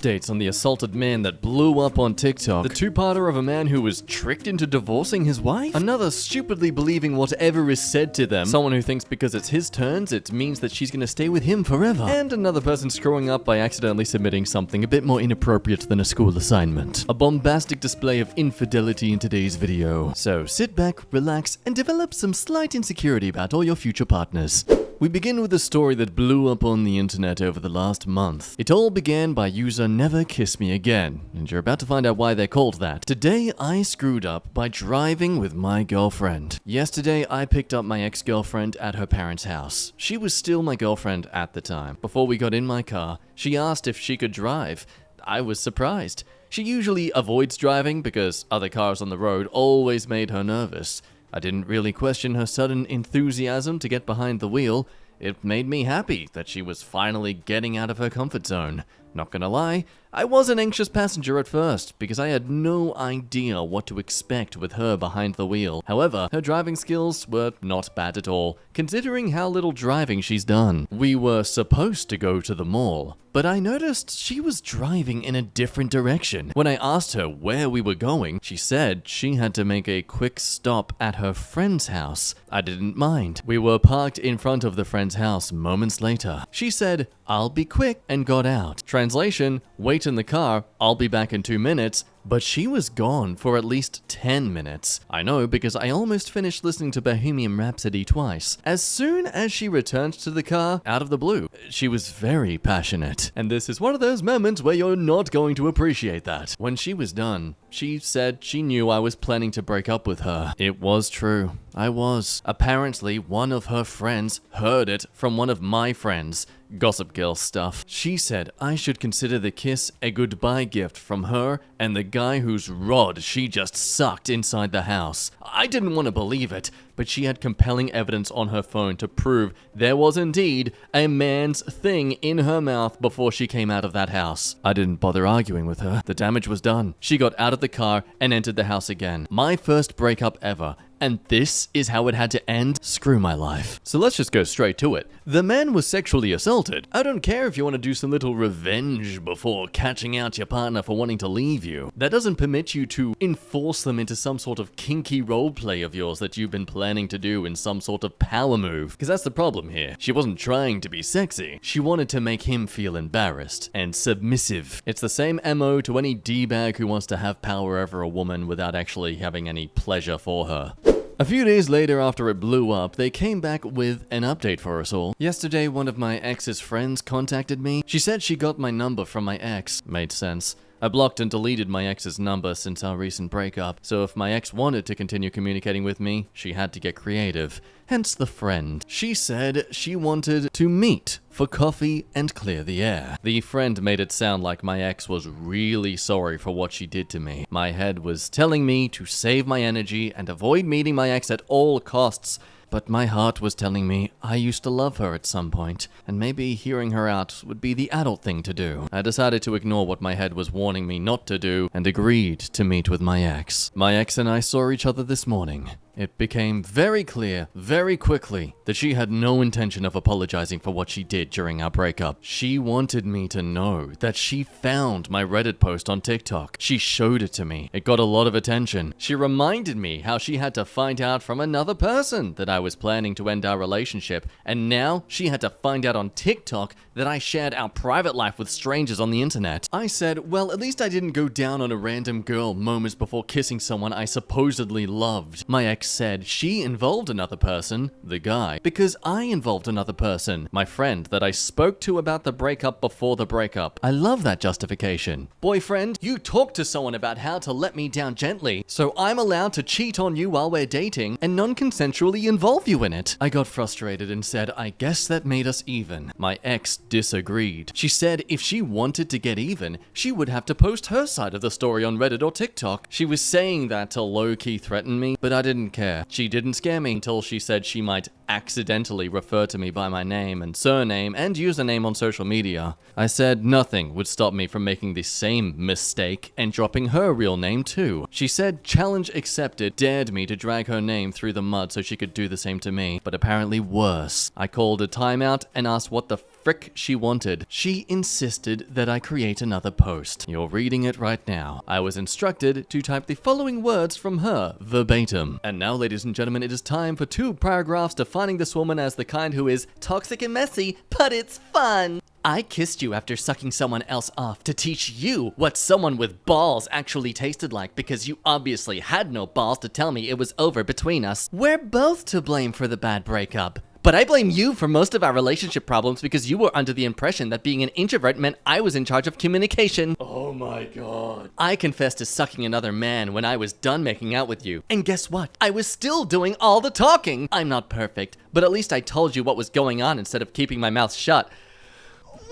updates on the assaulted man that blew up on TikTok, the two-parter of a man who was tricked into divorcing his wife, another stupidly believing whatever is said to them, someone who thinks because it's his turns, it means that she's gonna stay with him forever, and another person screwing up by accidentally submitting something a bit more inappropriate than a school assignment. A bombastic display of infidelity in today's video. So sit back, relax, and develop some slight insecurity about all your future partners. We begin with a story that blew up on the internet over the last month. It all began by user Never Kiss Me Again, and you're about to find out why they're called that. Today, I screwed up by driving with my girlfriend. Yesterday, I picked up my ex-girlfriend at her parents' house. She was still my girlfriend at the time. Before we got in my car, she asked if she could drive. I was surprised. She usually avoids driving because other cars on the road always made her nervous. I didn't really question her sudden enthusiasm to get behind the wheel. It made me happy that she was finally getting out of her comfort zone. Not gonna lie, I was an anxious passenger at first because I had no idea what to expect with her behind the wheel. However, her driving skills were not bad at all, considering how little driving she's done. We were supposed to go to the mall, but I noticed she was driving in a different direction. When I asked her where we were going, she said she had to make a quick stop at her friend's house. I didn't mind. We were parked in front of the friend's house moments later. She said, "I'll be quick," and got out. Translation, wait in the car, I'll be back in 2 minutes. But she was gone for at least 10 minutes. I know because I almost finished listening to Bohemian Rhapsody twice. As soon as she returned to the car, out of the blue, she was very passionate. And this is one of those moments where you're not going to appreciate that. When she was done, she said she knew I was planning to break up with her. It was true. I was. Apparently, one of her friends heard it from one of my friends. Gossip Girl stuff. She said I should consider the kiss a goodbye gift from her and the guy whose rod she just sucked inside the house. I didn't want to believe it, but she had compelling evidence on her phone to prove there was indeed a man's thing in her mouth before she came out of that house. I didn't bother arguing with her. The damage was done. She got out of the car and entered the house again. My first breakup ever. And this is how it had to end? Screw my life. So let's just go straight to it. The man was sexually assaulted. I don't care if you want to do some little revenge before catching out your partner for wanting to leave you. That doesn't permit you to enforce them into some sort of kinky roleplay of yours that you've been planning to do in some sort of power move. Because that's the problem here. She wasn't trying to be sexy. She wanted to make him feel embarrassed and submissive. It's the same MO to any D-bag who wants to have power over a woman without actually having any pleasure for her. A few days later after it blew up, they came back with an update for us all. Yesterday, one of my ex's friends contacted me. She said she got my number from my ex. Made sense. I blocked and deleted my ex's number since our recent breakup, so if my ex wanted to continue communicating with me, she had to get creative. Hence the friend. She said she wanted to meet for coffee and clear the air. The friend made it sound like my ex was really sorry for what she did to me. My head was telling me to save my energy and avoid meeting my ex at all costs. But my heart was telling me I used to love her at some point, and maybe hearing her out would be the adult thing to do. I decided to ignore what my head was warning me not to do, and agreed to meet with my ex. My ex and I saw each other this morning. It became very clear, very quickly, that she had no intention of apologizing for what she did during our breakup. She wanted me to know that she found my Reddit post on TikTok. She showed it to me. It got a lot of attention. She reminded me how she had to find out from another person that I was planning to end our relationship, and now she had to find out on TikTok that I shared our private life with strangers on the internet. I said, well, at least I didn't go down on a random girl moments before kissing someone I supposedly loved. My ex said she involved another person, the guy, because I involved another person, my friend that I spoke to about the breakup before the breakup. I love that justification. Boyfriend, you talked to someone about how to let me down gently, so I'm allowed to cheat on you while we're dating and non-consensually involve you in it. I got frustrated and said, I guess that made us even. My ex disagreed. She said if she wanted to get even, she would have to post her side of the story on Reddit or TikTok. She was saying that to low-key threaten me, but I didn't care. She didn't scare me until she said she might accidentally refer to me by my name and surname and username on social media. I said nothing would stop me from making the same mistake and dropping her real name too. She said challenge accepted, dared me to drag her name through the mud so she could do the same to me, but apparently worse. I called a timeout and asked what the frick she wanted. She insisted that I create another post. You're reading it right now. I was instructed to type the following words from her, verbatim. And now, ladies and gentlemen, it is time for 2 paragraphs defining this woman as the kind who is toxic and messy, but it's fun. I kissed you after sucking someone else off to teach you what someone with balls actually tasted like, because you obviously had no balls to tell me it was over between us. We're both to blame for the bad breakup. But I blame you for most of our relationship problems because you were under the impression that being an introvert meant I was in charge of communication. Oh my god. I confessed to sucking another man when I was done making out with you. And guess what? I was still doing all the talking. I'm not perfect, but at least I told you what was going on instead of keeping my mouth shut.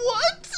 What?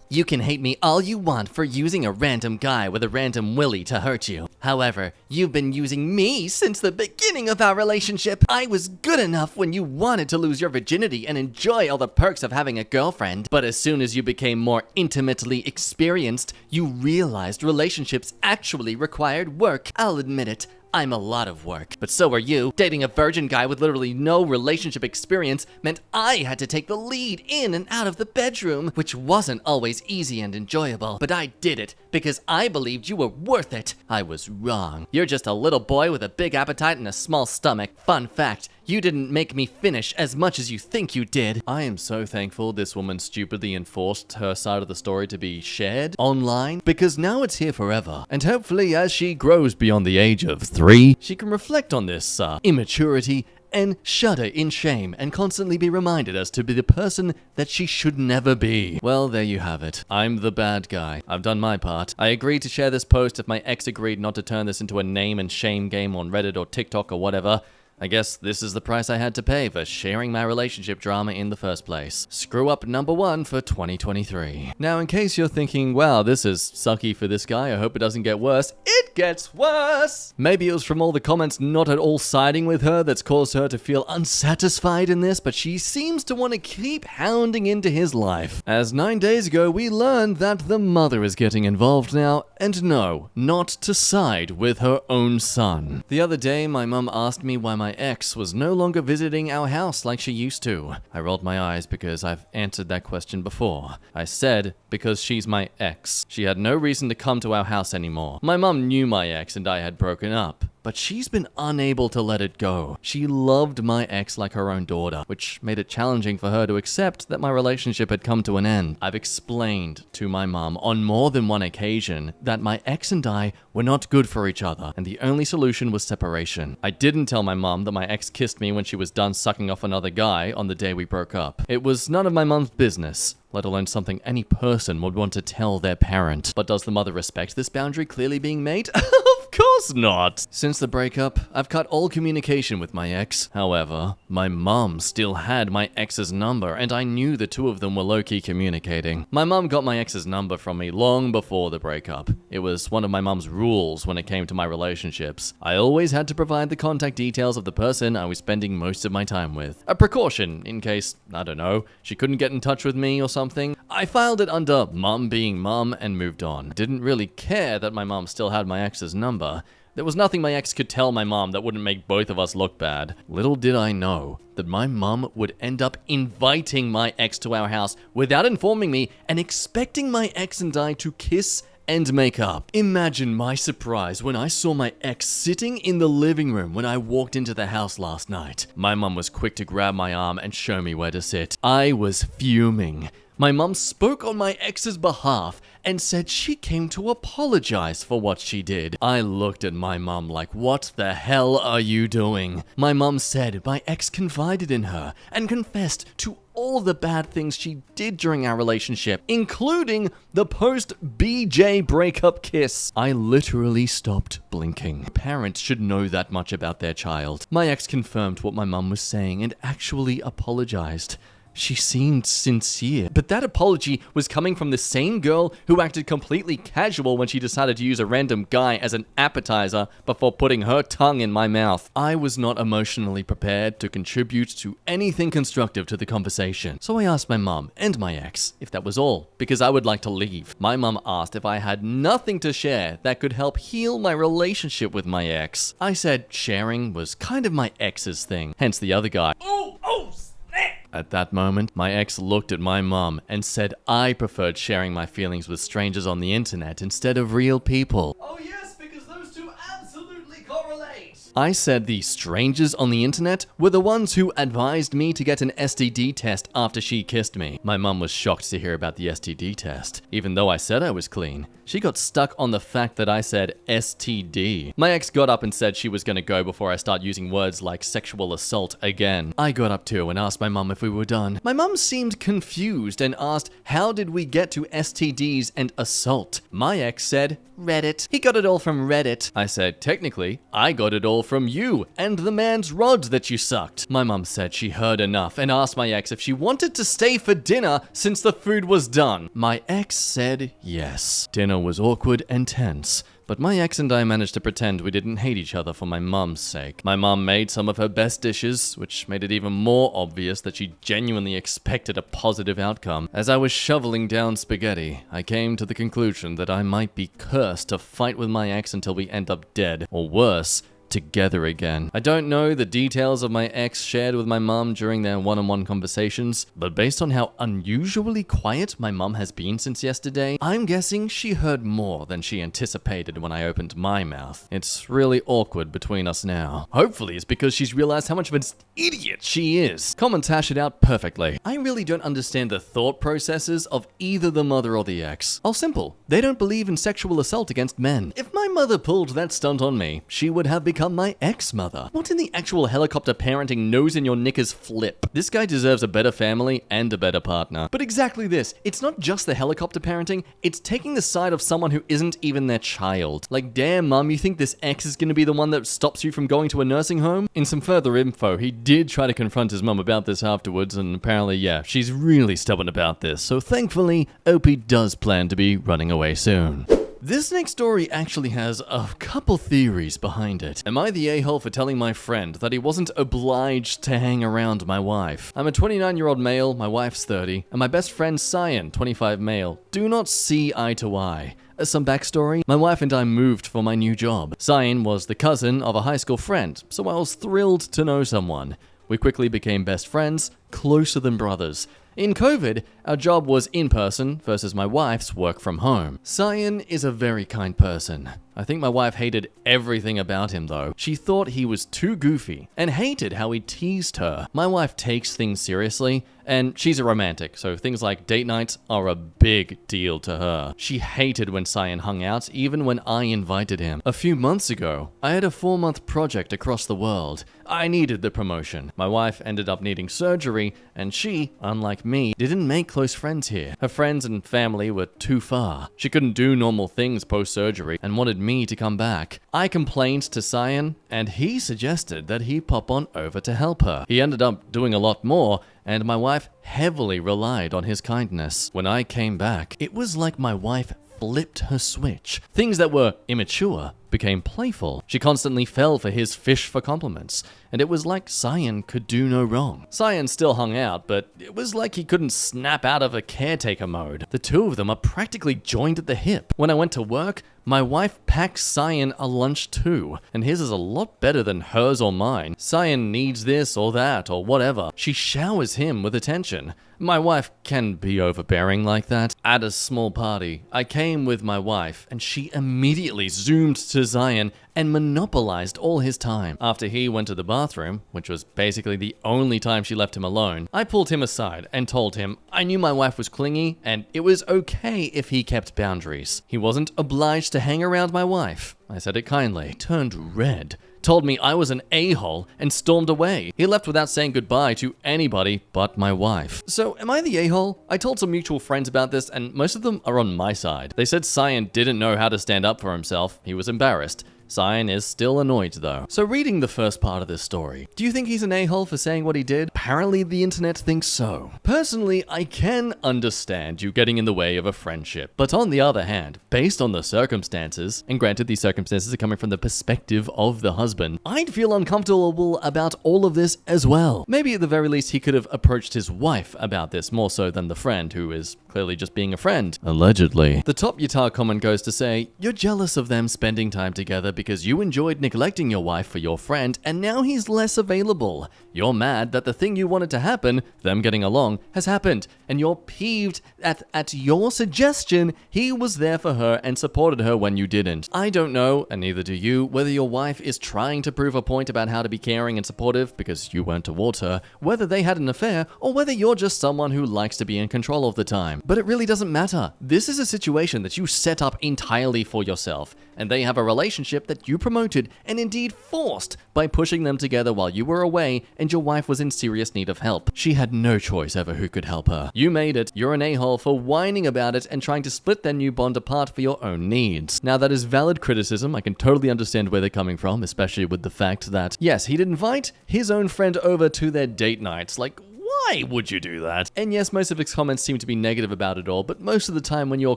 You can hate me all you want for using a random guy with a random willy to hurt you. However, you've been using me since the beginning of our relationship. I was good enough when you wanted to lose your virginity and enjoy all the perks of having a girlfriend. But as soon as you became more intimately experienced, you realized relationships actually required work. I'll admit it. I'm a lot of work, but so are you. Dating a virgin guy with literally no relationship experience meant I had to take the lead in and out of the bedroom, which wasn't always easy and enjoyable, but I did it because I believed you were worth it. I was wrong. You're just a little boy with a big appetite and a small stomach. Fun fact, you didn't make me finish as much as you think you did. I am so thankful this woman stupidly enforced her side of the story to be shared online, because now it's here forever. And hopefully as she grows beyond the age of 3, she can reflect on this immaturity and shudder in shame and constantly be reminded as to be the person that she should never be. Well, there you have it. I'm the bad guy. I've done my part. I agreed to share this post if my ex agreed not to turn this into a name and shame game on Reddit or TikTok or whatever. I guess this is the price I had to pay for sharing my relationship drama in the first place. Screw up number 1 for 2023. Now, in case you're thinking, wow, this is sucky for this guy, I hope it doesn't get worse. It gets worse! Maybe it was from all the comments not at all siding with her that's caused her to feel unsatisfied in this, but she seems to want to keep hounding into his life. As 9 days ago, we learned that the mother is getting involved now, and no, not to side with her own son. The other day, my mum asked me why my ex was no longer visiting our house like she used to. I rolled my eyes because I've answered that question before. I said, because she's my ex. She had no reason to come to our house anymore. My mum knew my ex and I had broken up, but she's been unable to let it go. She loved my ex like her own daughter, which made it challenging for her to accept that my relationship had come to an end. I've explained to my mum on more than one occasion that my ex and I were not good for each other, and the only solution was separation. I didn't tell my mum that my ex kissed me when she was done sucking off another guy on the day we broke up. It was none of my mum's business, let alone something any person would want to tell their parent. But does the mother respect this boundary clearly being made? Of course not! Since the breakup, I've cut all communication with my ex. However, my mum still had my ex's number, and I knew the two of them were low-key communicating. My mum got my ex's number from me long before the breakup. It was one of my mum's rules when it came to my relationships. I always had to provide the contact details of the person I was spending most of my time with. A precaution, in case, I don't know, she couldn't get in touch with me or something. I filed it under mum being mum and moved on. Didn't really care that my mum still had my ex's number. There was nothing my ex could tell my mom that wouldn't make both of us look bad. Little did I know that my mom would end up inviting my ex to our house without informing me and expecting my ex and I to kiss and make up. Imagine my surprise when I saw my ex sitting in the living room when I walked into the house last night. My mom was quick to grab my arm and show me where to sit. I was fuming. My mum spoke on my ex's behalf and said she came to apologize for what she did. I looked at my mum like, what the hell are you doing? My mum said my ex confided in her and confessed to all the bad things she did during our relationship, including the post-BJ breakup kiss. I literally stopped blinking. Parents should know that much about their child. My ex confirmed what my mum was saying and actually apologized. She seemed sincere, but that apology was coming from the same girl who acted completely casual when she decided to use a random guy as an appetizer before putting her tongue in my mouth. I was not emotionally prepared to contribute to anything constructive to the conversation, so I asked my mum and my ex if that was all, because I would like to leave. My mum asked if I had nothing to share that could help heal my relationship with my ex. I said sharing was kind of my ex's thing, hence the other guy. Oh, snap! At that moment, my ex looked at my mum and said I preferred sharing my feelings with strangers on the internet instead of real people. Oh yes, because those two absolutely correlate. I said the strangers on the internet were the ones who advised me to get an STD test after she kissed me. My mum was shocked to hear about the STD test. Even though I said I was clean, she got stuck on the fact that I said STD. My ex got up and said she was gonna go before I start using words like sexual assault again. I got up too and asked my mum if we were done. My mum seemed confused and asked, how did we get to STDs and assault? My ex said, Reddit. He got it all from Reddit. I said, technically, I got it all from you and the man's rod that you sucked. My mum said she heard enough and asked my ex if she wanted to stay for dinner since the food was done. My ex said yes. Dinner was awkward and tense, but my ex and I managed to pretend we didn't hate each other for my mum's sake. My mum made some of her best dishes, which made it even more obvious that she genuinely expected a positive outcome. As I was shoveling down spaghetti, I came to the conclusion that I might be cursed to fight with my ex until we end up dead, or worse, together again. I don't know the details of my ex shared with my mum during their one-on-one conversations, but based on how unusually quiet my mum has been since yesterday, I'm guessing she heard more than she anticipated when I opened my mouth. It's really awkward between us now. Hopefully it's because she's realized how much of an idiot she is. Comments hash it out perfectly. I really don't understand the thought processes of either the mother or the ex. All simple. They don't believe in sexual assault against men. If my mother pulled that stunt on me, she would have become my ex-mother. What in the actual helicopter parenting nose in your knickers flip? This guy deserves a better family and a better partner. But exactly this, it's not just the helicopter parenting, it's taking the side of someone who isn't even their child. Like, damn mum, you think this ex is gonna be the one that stops you from going to a nursing home? In some further info, he did try to confront his mum about this afterwards, and apparently, yeah, she's really stubborn about this, so thankfully, Opie does plan to be running away soon. This next story actually has a couple theories behind it. Am I the a-hole for telling my friend that he wasn't obliged to hang around my wife? I'm a 29-year-old male, my wife's 30, and my best friend Cyan, 25 male, do not see eye to eye. Some backstory, my wife and I moved for my new job. Cyan was the cousin of a high school friend, so I was thrilled to know someone. We quickly became best friends, closer than brothers. In COVID, our job was in person versus my wife's work from home. Cyan is a very kind person. I think my wife hated everything about him though. She thought he was too goofy and hated how he teased her. My wife takes things seriously, and she's a romantic, so things like date nights are a big deal to her. She hated when Cyan hung out, even when I invited him. A few months ago, I had a 4-month project across the world. I needed the promotion. My wife ended up needing surgery, and she, unlike me, didn't make close friends here. Her friends and family were too far. She couldn't do normal things post-surgery and wanted me to come back. I complained to Cyan, and he suggested that he pop on over to help her. He ended up doing a lot more, and my wife heavily relied on his kindness. When I came back, it was like my wife flipped her switch. Things that were immature became playful. She constantly fell for his fish for compliments, and it was like Cyan could do no wrong. Cyan still hung out, but it was like he couldn't snap out of a caretaker mode. The two of them are practically joined at the hip. When I went to work, my wife packed Cyan a lunch too, and his is a lot better than hers or mine. Cyan needs this or that or whatever. She showers him with attention. My wife can be overbearing like that. At a small party, I came with my wife, and she immediately zoomed to Cyan and monopolized all his time. After he went to the bathroom, which was basically the only time she left him alone, I pulled him aside and told him I knew my wife was clingy and it was okay if he kept boundaries. He wasn't obliged to hang around my wife. I said it kindly. He turned red, told me I was an a-hole, and stormed away. He left without saying goodbye to anybody but my wife. So, am I the a-hole? I told some mutual friends about this, and most of them are on my side. They said Cyan didn't know how to stand up for himself. He was embarrassed. Cyan is still annoyed though. So reading the first part of this story, do you think he's an a-hole for saying what he did? Apparently the internet thinks so. Personally, I can understand you getting in the way of a friendship. But on the other hand, based on the circumstances, and granted these circumstances are coming from the perspective of the husband, I'd feel uncomfortable about all of this as well. Maybe at the very least he could have approached his wife about this more so than the friend, who is clearly just being a friend. Allegedly. The top Yatar comment goes to say, you're jealous of them spending time together because you enjoyed neglecting your wife for your friend and now he's less available. You're mad that the thing you wanted to happen, them getting along, has happened, and you're peeved at your suggestion he was there for her and supported her when you didn't. I don't know, and neither do you, whether your wife is trying to prove a point about how to be caring and supportive because you weren't towards her, whether they had an affair, or whether you're just someone who likes to be in control all the time. But it really doesn't matter. This is a situation that you set up entirely for yourself, and they have a relationship that you promoted and indeed forced by pushing them together while you were away and your wife was in serious need of help. She had no choice over who could help her. You made it. You're an a-hole for whining about it and trying to split their new bond apart for your own needs. Now, that is valid criticism. I can totally understand where they're coming from, especially with the fact that, yes, he'd invite his own friend over to their date nights. Like, why would you do that? And yes, most of his comments seem to be negative about it all, but most of the time when you're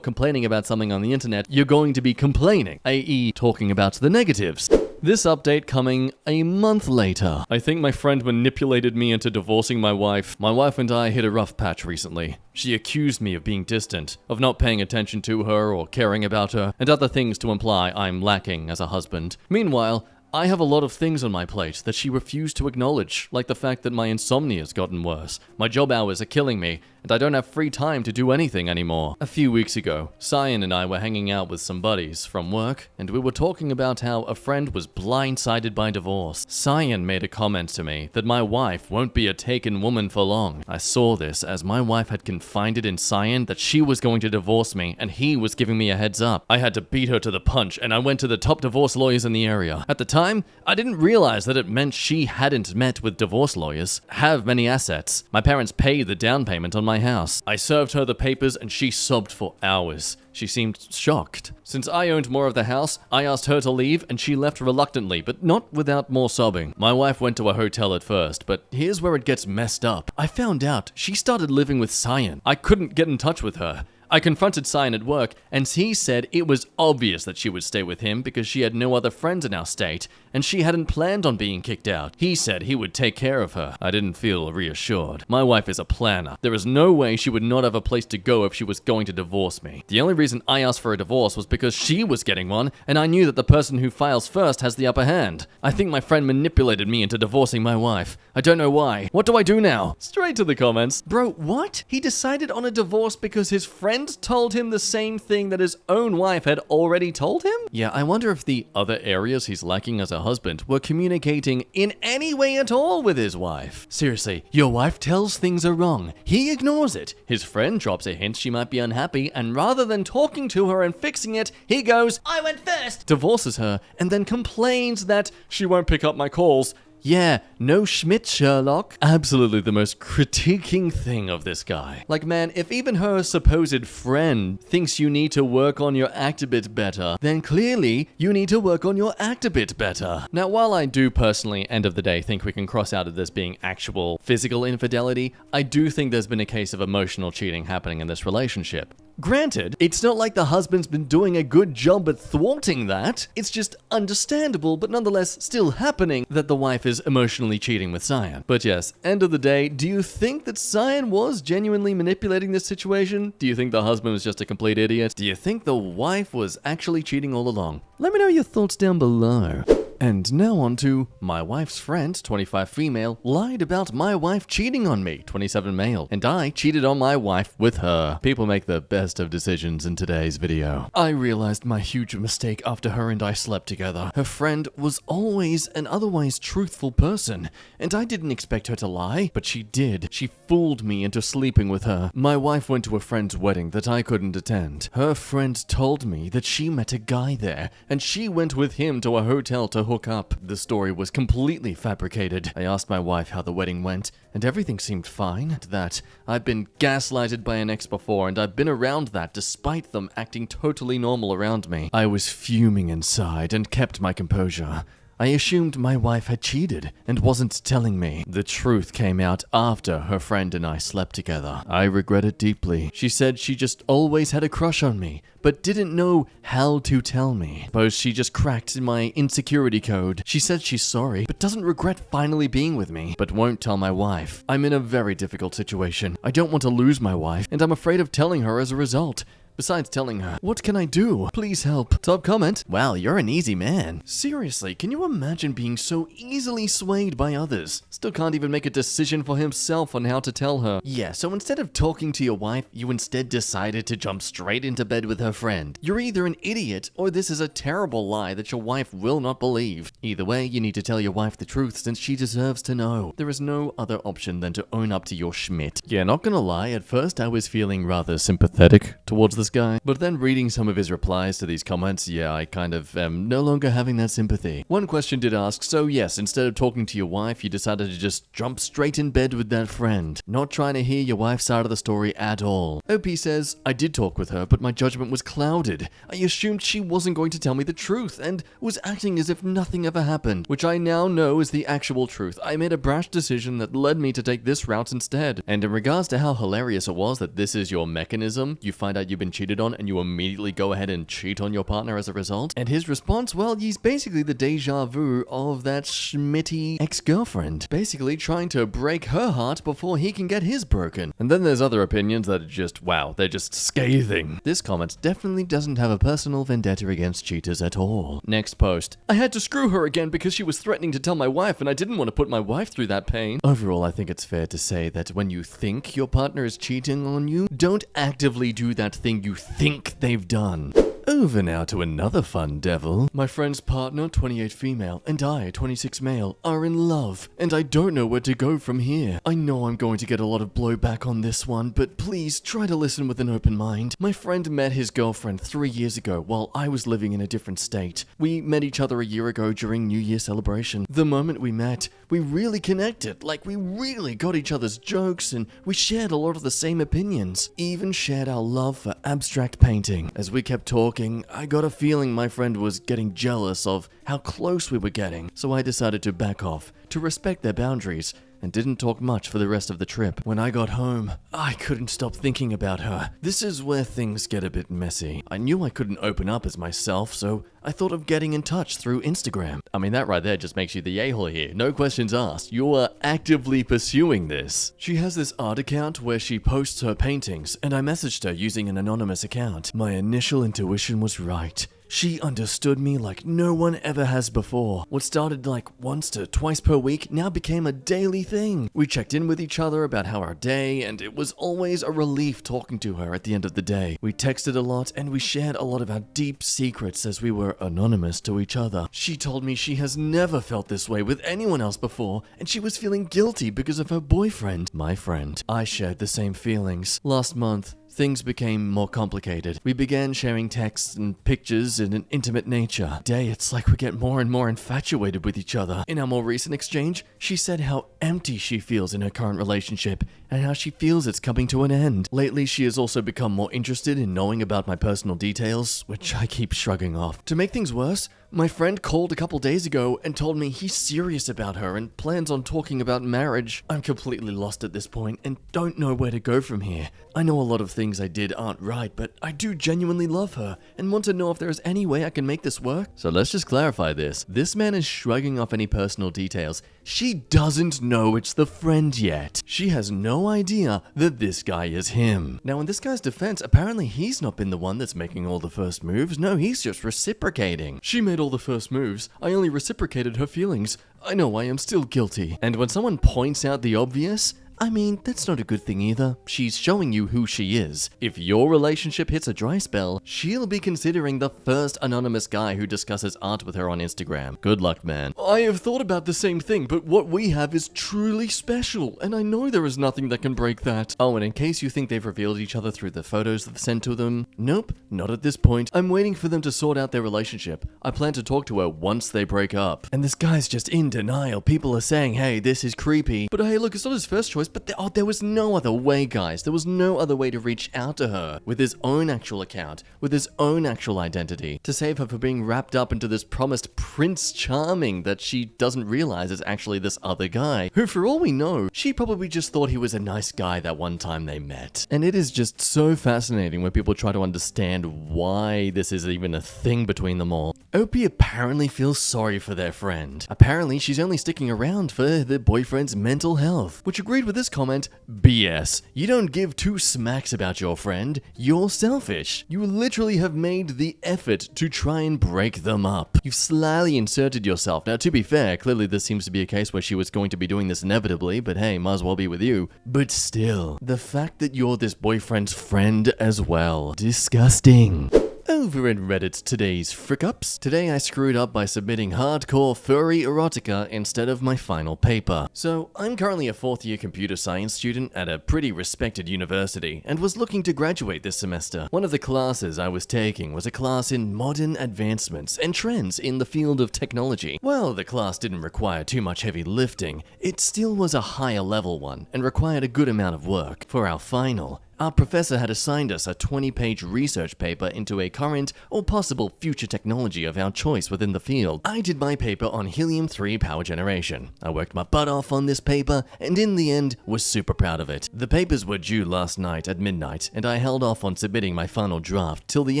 complaining about something on the internet, you're going to be complaining, i.e. talking about the negatives. This update coming a month later. I think my friend manipulated me into divorcing my wife. My wife and I hit a rough patch recently. She accused me of being distant, of not paying attention to her or caring about her, and other things to imply I'm lacking as a husband. Meanwhile, I have a lot of things on my plate that she refused to acknowledge, like the fact that my insomnia has gotten worse. My job hours are killing me, and I don't have free time to do anything anymore. A few weeks ago, Cyan and I were hanging out with some buddies from work, and we were talking about how a friend was blindsided by divorce. Cyan made a comment to me that my wife won't be a taken woman for long. I saw this as my wife had confided in Cyan that she was going to divorce me, and he was giving me a heads up. I had to beat her to the punch, and I went to the top divorce lawyers in the area. At the time, I didn't realize that it meant she hadn't met with divorce lawyers, have many assets. My parents paid the down payment on my house. I served her the papers and she sobbed for hours. She seemed shocked. Since I owned more of the house, I asked her to leave and she left reluctantly, but not without more sobbing. My wife went to a hotel at first, but here's where it gets messed up. I found out she started living with Cyan. I couldn't get in touch with her. I confronted Cyan at work, and he said it was obvious that she would stay with him because she had no other friends in our state, and she hadn't planned on being kicked out. He said he would take care of her. I didn't feel reassured. My wife is a planner. There is no way she would not have a place to go if she was going to divorce me. The only reason I asked for a divorce was because she was getting one, and I knew that the person who files first has the upper hand. I think my friend manipulated me into divorcing my wife. I don't know why. What do I do now? Straight to the comments. Bro, what? He decided on a divorce because his friend told him the same thing that his own wife had already told him? Yeah, I wonder if the other areas he's lacking as a husband were communicating in any way at all with his wife. Seriously, your wife tells things are wrong. He ignores it. His friend drops a hint she might be unhappy, and rather than talking to her and fixing it, he goes, "I went first," divorces her, and then complains that she won't pick up my calls. Yeah, no Schmidt, Sherlock. Absolutely the most critiquing thing of this guy. Like, man, if even her supposed friend thinks you need to work on your act a bit better, then clearly you need to work on your act a bit better. Now, while I do personally, end of the day, think we can cross out of this being actual physical infidelity, I do think there's been a case of emotional cheating happening in this relationship. Granted, it's not like the husband's been doing a good job at thwarting that. It's just understandable, but nonetheless still happening, that the wife is emotionally cheating with Cyan. But yes, end of the day, do you think that Cyan was genuinely manipulating this situation? Do you think the husband was just a complete idiot? Do you think the wife was actually cheating all along? Let me know your thoughts down below. And now on to my wife's friend, 25 female, lied about my wife cheating on me, 27 male, and I cheated on my wife with her. People make the best of decisions in today's video. I realized my huge mistake after her and I slept together. Her friend was always an otherwise truthful person, and I didn't expect her to lie, but she did. She fooled me into sleeping with her. My wife went to a friend's wedding that I couldn't attend. Her friend told me that she met a guy there, and she went with him to a hotel to hook up. The story was completely fabricated. I asked my wife how the wedding went, and everything seemed fine. That I'd been gaslighted by an ex before, and I've been around that despite them acting totally normal around me. I was fuming inside and kept my composure. I assumed my wife had cheated and wasn't telling me. The truth came out after her friend and I slept together. I regret it deeply. She said she just always had a crush on me, but didn't know how to tell me. Suppose she just cracked my insecurity code. She said she's sorry, but doesn't regret finally being with me, but won't tell my wife. I'm in a very difficult situation. I don't want to lose my wife, and I'm afraid of telling her as a result. besides telling her. What can I do? Please help. Top comment. Wow, you're an easy man. Seriously, can you imagine being so easily swayed by others? Still can't even make a decision for himself on how to tell her. Yeah, so instead of talking to your wife, you instead decided to jump straight into bed with her friend. You're either an idiot or this is a terrible lie that your wife will not believe. Either way, you need to tell your wife the truth since she deserves to know. There is no other option than to own up to your Schmidt. Yeah, not gonna lie, at first I was feeling rather sympathetic towards this guy, but then reading some of his replies to these comments, yeah, I kind of am no longer having that sympathy. One question did ask, so yes, instead of talking to your wife, you decided to just jump straight in bed with that friend, not trying to hear your wife's side of the story at all. OP says, I did talk with her, but my judgment was clouded. I assumed she wasn't going to tell me the truth and was acting as if nothing ever happened, which I now know is the actual truth. I made a brash decision that led me to take this route instead. And in regards to how hilarious it was that this is your mechanism, you find out you've been cheated on and you immediately go ahead and cheat on your partner as a result. And his response, well, he's basically the deja vu of that Schmitty ex-girlfriend, basically trying to break her heart before he can get his broken. And then there's other opinions that are just, wow, they're just scathing. This comment definitely doesn't have a personal vendetta against cheaters at all. Next post. I had to screw her again because she was threatening to tell my wife and I didn't want to put my wife through that pain. Overall, I think it's fair to say that when you think your partner is cheating on you, don't actively do that thing you think they've done. Over now to another fun devil. My friend's partner, 28 female, and I, 26 male, are in love, and I don't know where to go from here. I know I'm going to get a lot of blowback on this one, but please try to listen with an open mind. My friend met his girlfriend 3 years ago while I was living in a different state. We met each other a year ago during New Year celebration. The moment we met, we really connected, like we really got each other's jokes, and we shared a lot of the same opinions. Even shared our love for abstract painting. As we kept talking, I got a feeling my friend was getting jealous of how close we were getting, so I decided to back off, to respect their boundaries, and didn't talk much for the rest of the trip. When I got home, I couldn't stop thinking about her. This is where things get a bit messy. I knew I couldn't open up as myself, so I thought of getting in touch through Instagram. I mean, that right there just makes you the a-hole here. No questions asked. You are actively pursuing this. She has this art account where she posts her paintings, and I messaged her using an anonymous account. My initial intuition was right. She understood me like no one ever has before. What started like once to twice per week now became a daily thing. We checked in with each other about how our day, and it was always a relief talking to her at the end of the day. We texted a lot, and we shared a lot of our deep secrets as we were anonymous to each other. She told me she has never felt this way with anyone else before, and she was feeling guilty because of her boyfriend, my friend. I shared the same feelings. Last month, things became more complicated. We began sharing texts and pictures in an intimate nature. Today, it's like we get more and more infatuated with each other. In our more recent exchange, she said how empty she feels in her current relationship and how she feels it's coming to an end. Lately, she has also become more interested in knowing about my personal details, which I keep shrugging off. To make things worse, my friend called a couple days ago and told me he's serious about her and plans on talking about marriage. I'm completely lost at this point and don't know where to go from here. I know a lot of things I did aren't right, but I do genuinely love her and want to know if there is any way I can make this work. So let's just clarify this. This man is shrugging off any personal details. She doesn't know it's the friend yet. She has no idea that this guy is him. Now, in this guy's defense, apparently he's not been the one that's making all the first moves. No, he's just reciprocating. She made all the first moves. I only reciprocated her feelings. I know I am still guilty. And when someone points out the obvious, I mean, that's not a good thing either. She's showing you who she is. If your relationship hits a dry spell, she'll be considering the first anonymous guy who discusses art with her on Instagram. Good luck, man. I have thought about the same thing, but what we have is truly special, and I know there is nothing that can break that. Oh, and in case you think they've revealed each other through the photos they've sent to them, nope, not at this point. I'm waiting for them to sort out their relationship. I plan to talk to her once they break up. And this guy's just in denial. People are saying, hey, this is creepy. But hey, look, it's not his first choice. But there was no other way, guys. There was no other way to reach out to her with his own actual account, with his own actual identity, to save her from being wrapped up into this promised Prince Charming that she doesn't realize is actually this other guy, who for all we know, she probably just thought he was a nice guy that one time they met. And it is just so fascinating when people try to understand why this is even a thing between them all. Opie apparently feels sorry for their friend. Apparently, she's only sticking around for the boyfriend's mental health, which agreed with this comment. BS. You don't give two smacks about your friend. You're selfish. You literally have made the effort to try and break them up. You've slyly inserted yourself. Now, to be fair, clearly this seems to be a case where she was going to be doing this inevitably, but hey, might as well be with you. But still, the fact that you're this boyfriend's friend as well. Disgusting. Over in Reddit, today's frick-ups. Today I screwed up by submitting hardcore furry erotica instead of my final paper. So, I'm currently a 4th year computer science student at a pretty respected university and was looking to graduate this semester. One of the classes I was taking was a class in modern advancements and trends in the field of technology. While the class didn't require too much heavy lifting, it still was a higher level one and required a good amount of work. For our final, our professor had assigned us a 20-page research paper into a current or possible future technology of our choice within the field. I did my paper on helium-3 power generation. I worked my butt off on this paper, and in the end, was super proud of it. The papers were due last night at midnight, and I held off on submitting my final draft till the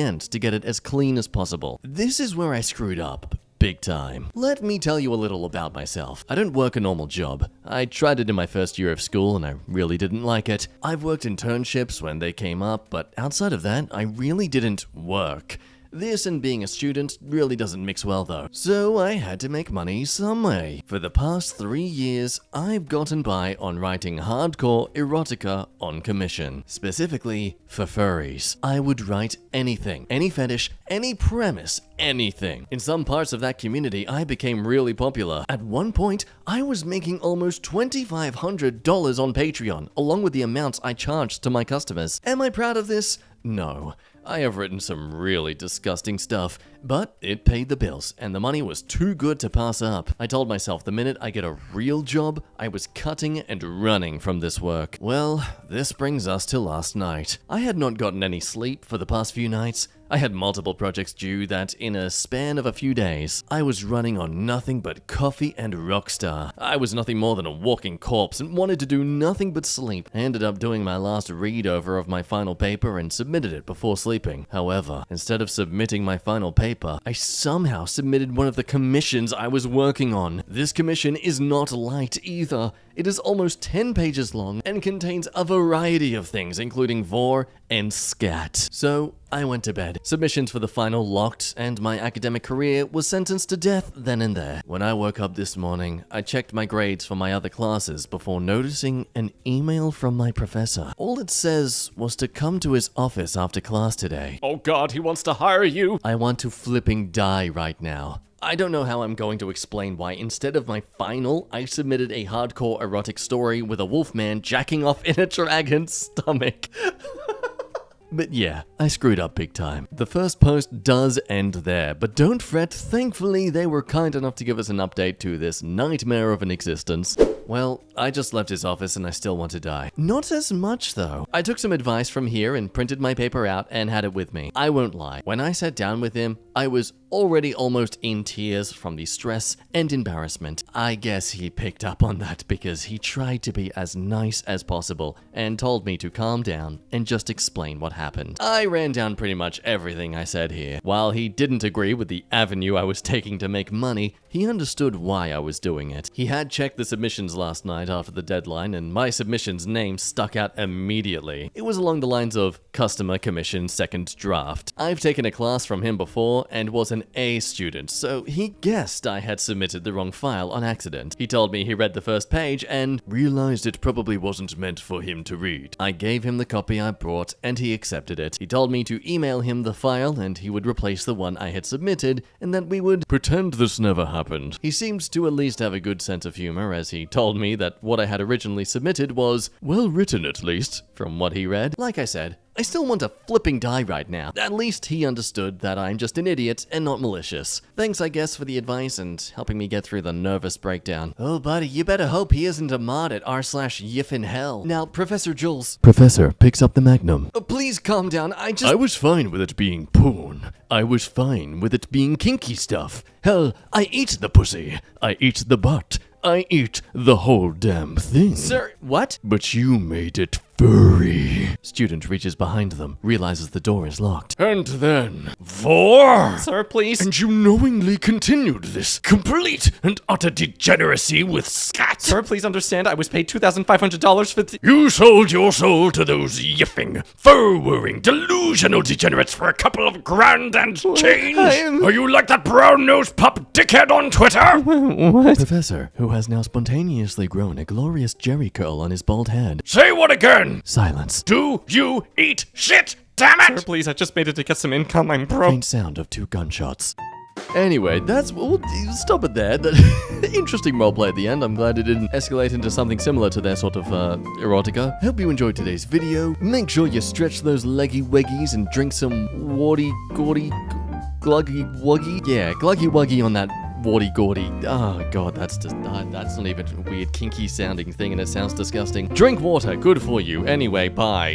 end to get it as clean as possible. This is where I screwed up. Big time. Let me tell you a little about myself. I don't work a normal job. I tried it in my first year of school and I really didn't like it. I've worked internships when they came up, but outside of that, I really didn't work. This and being a student really doesn't mix well though, so I had to make money some way. For the past 3 years, I've gotten by on writing hardcore erotica on commission, specifically for furries. I would write anything, any fetish, any premise, anything. In some parts of that community, I became really popular. At one point, I was making almost $2,500 on Patreon, along with the amounts I charged to my customers. Am I proud of this? No. I have written some really disgusting stuff, but it paid the bills, and the money was too good to pass up. I told myself the minute I get a real job, I was cutting and running from this work. Well, this brings us to last night. I had not gotten any sleep for the past few nights. I had multiple projects due that, in a span of a few days, I was running on nothing but coffee and Rockstar. I was nothing more than a walking corpse and wanted to do nothing but sleep. I ended up doing my last read-over of my final paper and submitted it before sleeping. However, instead of submitting my final paper, I somehow submitted one of the commissions I was working on. This commission is not light either. It is almost 10 pages long and contains a variety of things, including vor and scat. So, I went to bed. Submissions for the final locked, and my academic career was sentenced to death then and there. When I woke up this morning, I checked my grades for my other classes before noticing an email from my professor. All it says was to come to his office after class today. Oh god, he wants to hire you! I want to flipping die right now. I don't know how I'm going to explain why instead of my final, I submitted a hardcore erotic story with a wolfman jacking off in a dragon's stomach. But yeah, I screwed up big time. The first post does end there, but don't fret, thankfully they were kind enough to give us an update to this nightmare of an existence. Well, I just left his office and I still want to die. Not as much though. I took some advice from here and printed my paper out and had it with me. I won't lie. When I sat down with him, I was already almost in tears from the stress and embarrassment. I guess he picked up on that because he tried to be as nice as possible and told me to calm down and just explain what happened. I ran down pretty much everything I said here. While he didn't agree with the avenue I was taking to make money, he understood why I was doing it. He had checked the submissions last night after the deadline, and my submission's name stuck out immediately. It was along the lines of Customer Commission Second Draft. I've taken a class from him before and was an A student, so he guessed I had submitted the wrong file on accident. He told me he read the first page and realized it probably wasn't meant for him to read. I gave him the copy I brought and he accepted it. He told me to email him the file and he would replace the one I had submitted and that we would pretend this never happened. He seemed to at least have a good sense of humor as he told me that what I had originally submitted was well written, at least, from what he read. Like I said, I still want to flipping die right now. At least he understood that I'm just an idiot and not malicious. Thanks, I guess, for the advice and helping me get through the nervous breakdown. Oh, buddy, you better hope he isn't a mod at r/yiffin hell. Now, Professor Jules. Professor picks up the magnum. Oh, please calm down. I was fine with it being porn. I was fine with it being kinky stuff. Hell, I eat the pussy. I eat the butt. I eat the whole damn thing. Sir, what? But you made it furry. Student reaches behind them, realizes the door is locked. And then, 4. Sir, please. And you knowingly continued this complete and utter degeneracy with scat. Sir, please understand, I was paid $2,500 for You sold your soul to those yiffing, fur-wearing, delusional degenerates for a couple of grand and change. Are you like that brown-nosed pup dickhead on Twitter? What? Professor, who has now spontaneously grown a glorious jerry curl on his bald head. Say what again? Silence. Do you eat shit? Damn it! Sir, please, I just made it to get some income. I'm broke. Faint sound of 2 gunshots. Anyway, we'll stop it there. Interesting roleplay at the end. I'm glad it didn't escalate into something similar to their sort of erotica. Hope you enjoyed today's video. Make sure you stretch those leggy weggies and drink some warty gaudy gluggy wuggy. Yeah, gluggy wuggy on that warty gaudy. Oh god, that's just that's not even a weird kinky sounding thing and it sounds disgusting. Drink water, good for you. Anyway, bye.